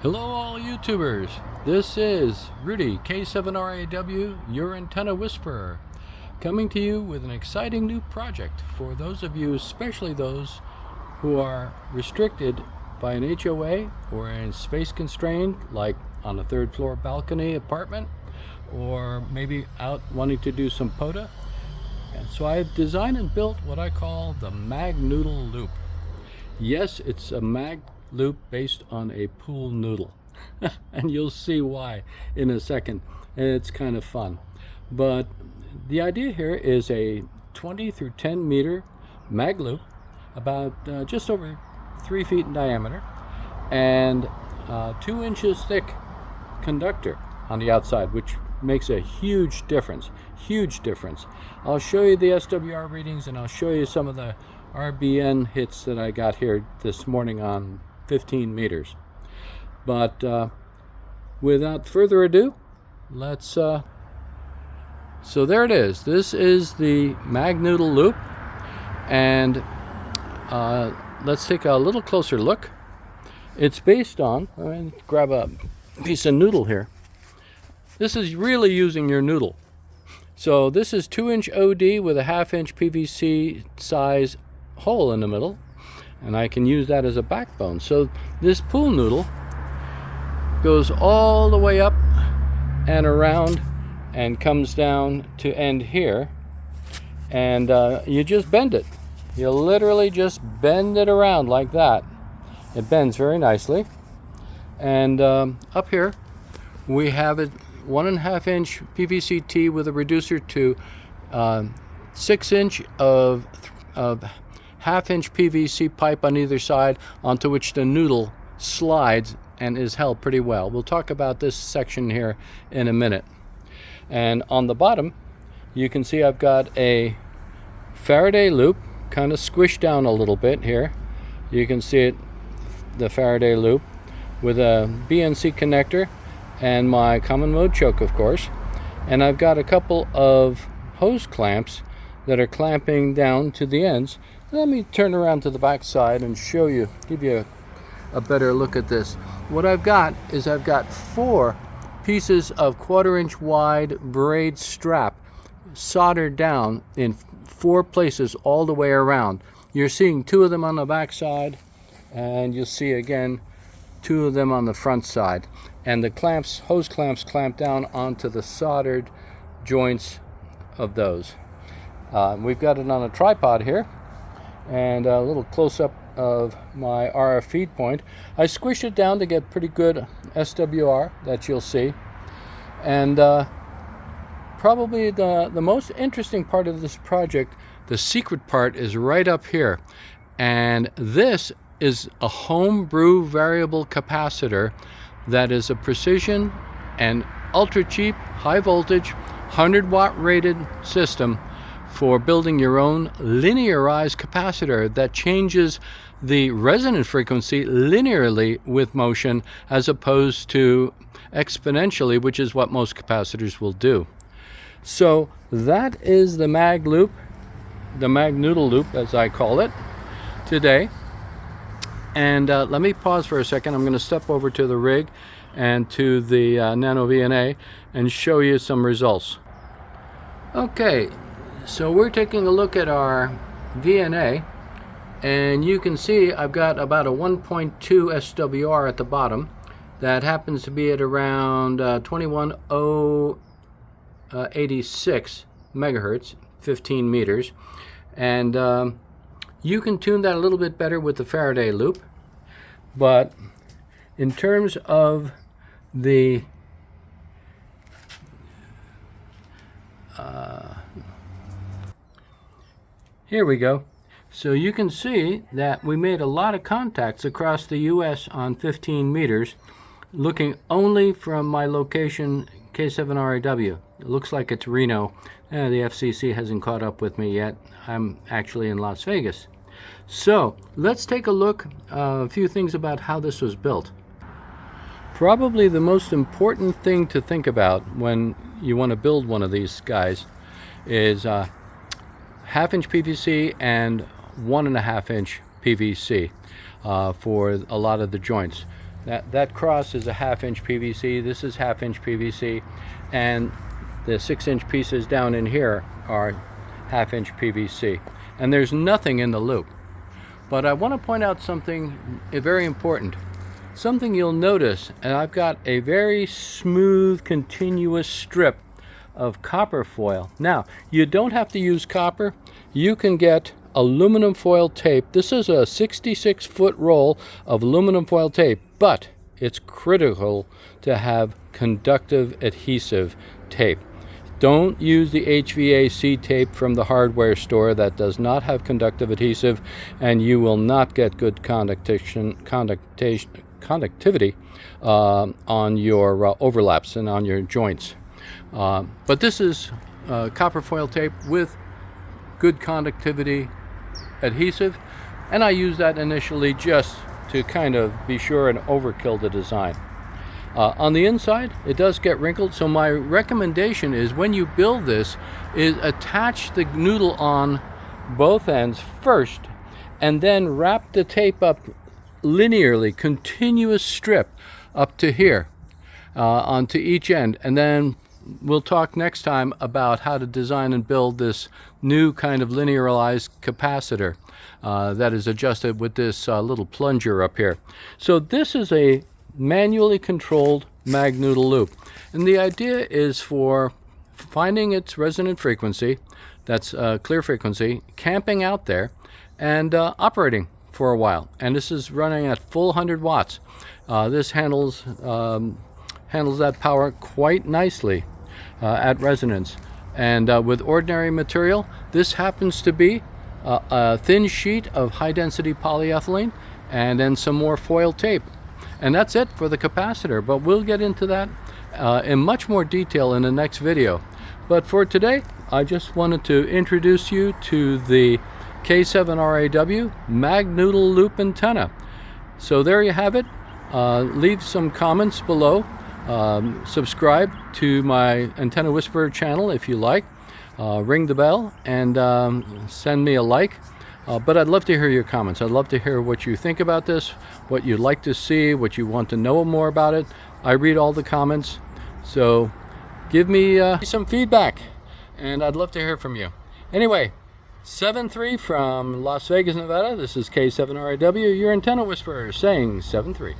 Hello all YouTubers, this is Rudy, K7RAW, your antenna whisperer, coming to you with an exciting new project for those of you, especially those who are restricted by an HOA or in space constrained, like on a third floor balcony apartment, or maybe out wanting to do some POTA. And so I've designed and built what I call the MagNoodLoop. Yes, it's a mag loop based on a pool noodle. And you'll see why in a second. It's kind of fun. But the idea here is a 20 through 10 meter mag loop, about just over 3 feet in diameter, and 2 inches thick conductor on the outside, which makes a huge difference. I'll show you the SWR readings, and I'll show you some of the RBN hits that I got here this morning on 15 meters. But without further ado, let's so there it is. This is the MagNoodLoop, and let's take a little closer look. It's based on, let me grab a piece of noodle here. This is really using your noodle. So this is 2-inch OD with a 1/2 inch PVC size hole in the middle, and I can use that as a backbone. So this pool noodle goes all the way up and around and comes down to end here, and you just bend it. You literally just bend it around like that. It bends very nicely. And up here we have it 1.5 inch PVC T with a reducer to 6 inch of 1/2 inch PVC pipe on either side, onto which the noodle slides and is held pretty well. We'll talk about this section here in a minute. And on the bottom you can see I've got a Faraday loop, kind of squished down a little bit here. You can see it, the Faraday loop, with a BNC connector and my common mode choke, of course. And I've got a couple of hose clamps that are clamping down to the ends. Let me turn around to the back side and show you, give you a better look at this. What I've got is I've got 4 pieces of 1/4 inch wide braid strap soldered down in 4 places all the way around. You're seeing 2 of them on the back side, and you'll see again 2 of them on the front side. And the clamps, hose clamps, clamp down onto the soldered joints of those. We've got it on a tripod here, and a little close-up of my RF feed point. I squished it down to get pretty good SWR that you'll see. And probably the most interesting part of this project, the secret part, is right up here. And this is a homebrew variable capacitor that is a precision and ultra cheap, high voltage, 100-watt rated system for building your own linearized capacitor that changes the resonant frequency linearly with motion, as opposed to exponentially, which is what most capacitors will do. So that is the MagLoop, the MagNoodLoop as I call it today. And let me pause for a second. I'm going to step over to the rig and to the Nano VNA and show you some results. Okay, so we're taking a look at our VNA, and you can see I've got about a 1.2 SWR at the bottom. That happens to be at around 21086 megahertz, 15 meters. And you can tune that a little bit better with the Faraday loop. But in terms of the here we go. So you can see that we made a lot of contacts across the US on 15 meters, looking only from my location K7RAW. It looks like it's Reno. The FCC hasn't caught up with me yet. I'm actually in Las Vegas. So let's take a look, a few things about how this was built. Probably the most important thing to think about when you want to build one of these guys is 1/2 inch PVC and 1.5 inch PVC for a lot of the joints. That cross is a 1/2 inch PVC. This is 1/2 inch PVC, and the 6-inch pieces down in here are 1/2 inch PVC. And there's nothing in the loop. But I want to point out something very important. Something you'll notice, and I've got a very smooth, continuous strip of copper foil. Now, you don't have to use copper. You can get aluminum foil tape. This is a 66-foot roll of aluminum foil tape, but it's critical to have conductive adhesive tape. Don't use the HVAC tape from the hardware store. That does not have conductive adhesive, and you will not get good conductivity on your overlaps and on your joints. But this is copper foil tape with good conductivity adhesive, and I use that initially just to kind of be sure and overkill the design. On the inside, it does get wrinkled, so my recommendation is when you build this is attach the noodle on both ends first, and then wrap the tape up linearly, continuous strip up to here onto each end, and then we'll talk next time about how to design and build this new kind of linearized capacitor that is adjusted with this little plunger up here. So this is a manually controlled MagNoodLoop, and the idea is for finding its resonant frequency, that's clear frequency, camping out there, and operating for a while. And this is running at full 100 watts. This handles that power quite nicely at resonance. And with ordinary material, this happens to be a thin sheet of high-density polyethylene and then some more foil tape. And that's it for the capacitor, but we'll get into that in much more detail in the next video. But for today, I just wanted to introduce you to the K7RAW MagNoodLoop antenna. So there you have it. Leave some comments below. Subscribe to my Antenna Whisperer channel if you like. Ring the bell and send me a like. But I'd love to hear your comments. I'd love to hear what you think about this, what you'd like to see, what you want to know more about it. I read all the comments, so give me some feedback, and I'd love to hear from you. Anyway, 7-3 from Las Vegas, Nevada. This is K7RAW, your Antenna Whisperer, saying 7-3.